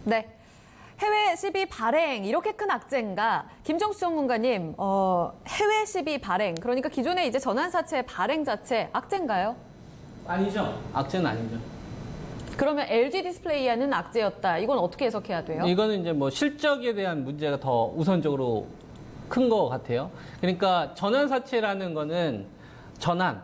네. 해외 시비 발행, 이렇게 큰 악재인가? 김정수 전문가님, 해외 시비 발행, 그러니까 기존의 이제 전환사채 발행 자체 악재인가요? 아니죠. 악재는 아니죠. 그러면 LG 디스플레이하는 악재였다. 이건 어떻게 해석해야 돼요? 이거는 이제 뭐 실적에 대한 문제가 더 우선적으로 큰 것 같아요. 그러니까 전환사채라는 거는 전환,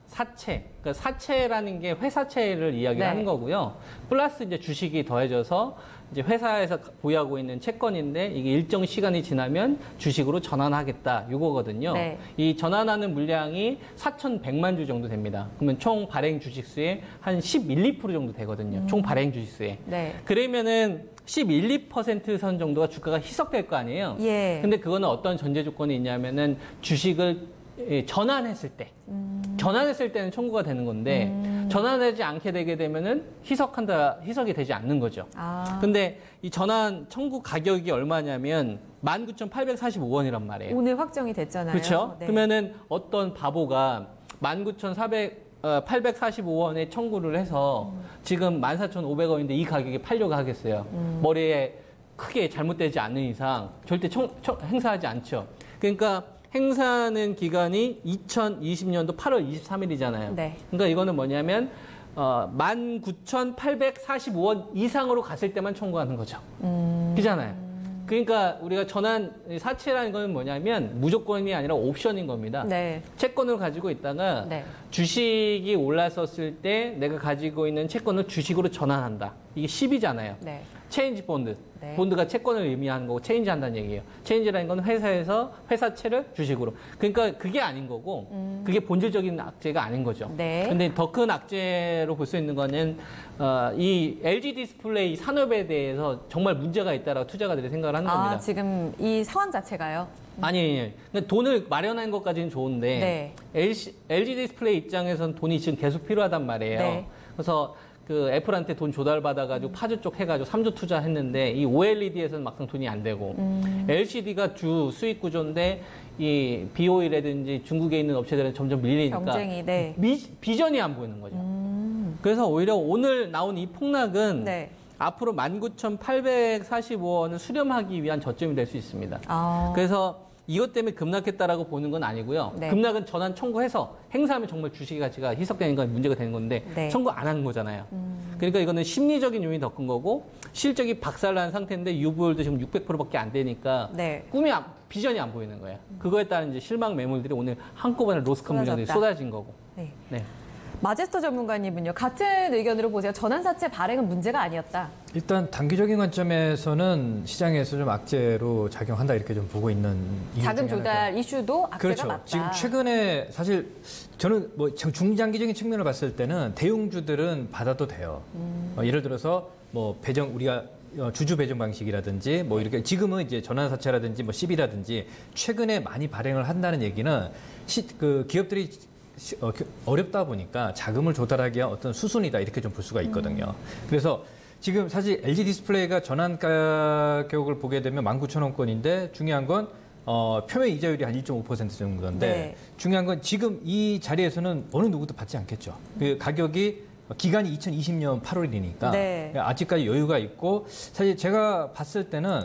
사채, 그러니까 사채라는 게 회사채를 이야기하는 거고요. 플러스 이제 주식이 더해져서 이제 회사에서 보유하고 있는 채권인데 이게 일정 시간이 지나면 주식으로 전환하겠다 이거거든요. 네. 이 전환하는 물량이 4,100만 주 정도 됩니다. 그러면 총 발행 주식수의 한 11, 2% 정도 되거든요. 총 발행 주식수에. 네. 그러면은 11, 2%선 정도가 주가가 희석될 거 아니에요. 예. 근데 그거는 어떤 전제 조건이 있냐면은 주식을 전환했을 때. 전환했을 때는 청구가 되는 건데 전환하지 않게 되게 되면은 희석이 되지 않는 거죠. 근데 이 전환 청구 가격이 얼마냐면 19,845원이란 말이에요. 오늘 확정이 됐잖아요. 그렇죠? 네. 그러면은 어떤 바보가 19,845원에 청구를 해서 지금 14,500원인데 이 가격에 팔려고 하겠어요. 머리에 크게 잘못되지 않는 이상 절대 행사하지 않죠. 그러니까 행사하는 기간이 2020년도 8월 23일이잖아요. 네. 그러니까 이거는 뭐냐면 19,845원 이상으로 갔을 때만 청구하는 거죠. 그잖아요. 그러니까 우리가 전환 사채라는 건 뭐냐면 무조건이 아니라 옵션인 겁니다. 네. 채권을 가지고 있다가 네. 주식이 올랐었을 때 내가 가지고 있는 채권을 주식으로 전환한다. 이게 10이잖아요. 네. 체인지 본드. 네. 본드가 채권을 의미하는 거고 체인지 한다는 얘기예요. 체인지라는 건 회사에서 회사채를 주식으로. 그러니까 그게 아닌 거고 그게 본질적인 악재가 아닌 거죠. 네. 근데 더 큰 악재로 볼 수 있는 거는 이 LG 디스플레이 산업에 대해서 정말 문제가 있다라고 투자가들이 생각을 하는 겁니다. 지금 이 상황 자체가요? 아니, 그러니까 돈을 마련하는 것까지는 좋은데 네. LG 디스플레이 입장에서는 돈이 지금 계속 필요하단 말이에요. 네. 그래서 그 애플한테 돈 조달받아가지고 파주 쪽 해가지고 3조 투자했는데 이 OLED에서는 막상 돈이 안 되고 LCD가 주 수익 구조인데 이 BOE라든지 중국에 있는 업체들은 점점 밀리니까 경쟁이, 네. 비전이 안 보이는 거죠. 그래서 오히려 오늘 나온 이 폭락은 네. 앞으로 19,845원을 수렴하기 위한 저점이 될 수 있습니다. 그래서 이것 때문에 급락했다라고 보는 건 아니고요. 네. 급락은 전환 청구해서 행사하면 정말 주식의 가치가 희석되는 건 문제가 되는 건데 네. 청구 안 하는 거잖아요. 그러니까 이거는 심리적인 요인이 더 큰 거고 실적이 박살난 상태인데 유보율도 지금 600%밖에 안 되니까 네. 비전이 안 보이는 거예요. 그거에 따른 이제 실망 매물들이 오늘 한꺼번에 로스컷 물량들이 쏟아진 거고. 네. 네. 마제스터 전문가님은요, 같은 의견으로 보세요. 전환사채 발행은 문제가 아니었다. 일단 단기적인 관점에서는 시장에서 좀 악재로 작용한다 이렇게 좀 보고 있는 자금 조달 이슈도 악재가 그렇죠. 맞다. 지금 최근에 사실 저는 뭐 중장기적인 측면을 봤을 때는 대형주들은 받아도 돼요. 예를 들어서 뭐 우리가 주주 배정 방식이라든지 뭐 이렇게 지금은 이제 전환사채라든지 뭐 CB라든지 최근에 많이 발행을 한다는 얘기는 그 기업들이 어렵다 보니까 자금을 조달하기 위한 어떤 수순이다 이렇게 좀 볼 수가 있거든요. 그래서 지금 사실 LG 디스플레이가 전환 가격을 보게 되면 19,000원권인데 중요한 건 표면 이자율이 한 1.5% 정도인데 네. 중요한 건 지금 이 자리에서는 어느 누구도 받지 않겠죠. 그 가격이 기간이 2020년 8월이니까 네. 아직까지 여유가 있고 사실 제가 봤을 때는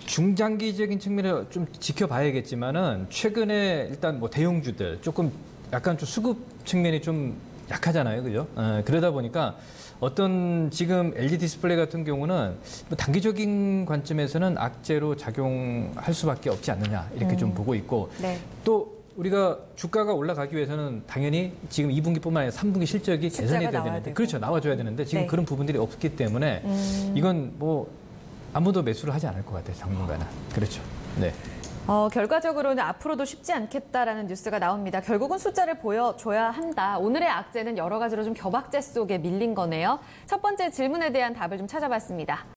중장기적인 측면을 좀 지켜봐야겠지만은 최근에 일단 뭐 대형주들 조금 약간 좀 수급 측면이 좀 약하잖아요, 그죠? 그러다 보니까 어떤 지금 LG 디스플레이 같은 경우는 뭐 단기적인 관점에서는 악재로 작용할 수밖에 없지 않느냐 이렇게 좀 보고 있고 네. 또 우리가 주가가 올라가기 위해서는 당연히 지금 2분기뿐만 아니라 3분기 실적이 개선이 돼야 되는데 그렇죠, 나와줘야 되는데 지금 네. 그런 부분들이 없기 때문에 이건 뭐 아무도 매수를 하지 않을 것 같아요, 당분간은. 그렇죠. 네. 결과적으로는 앞으로도 쉽지 않겠다라는 뉴스가 나옵니다. 결국은 숫자를 보여줘야 한다. 오늘의 악재는 여러 가지로 좀 겹악재 속에 밀린 거네요. 첫 번째 질문에 대한 답을 좀 찾아봤습니다.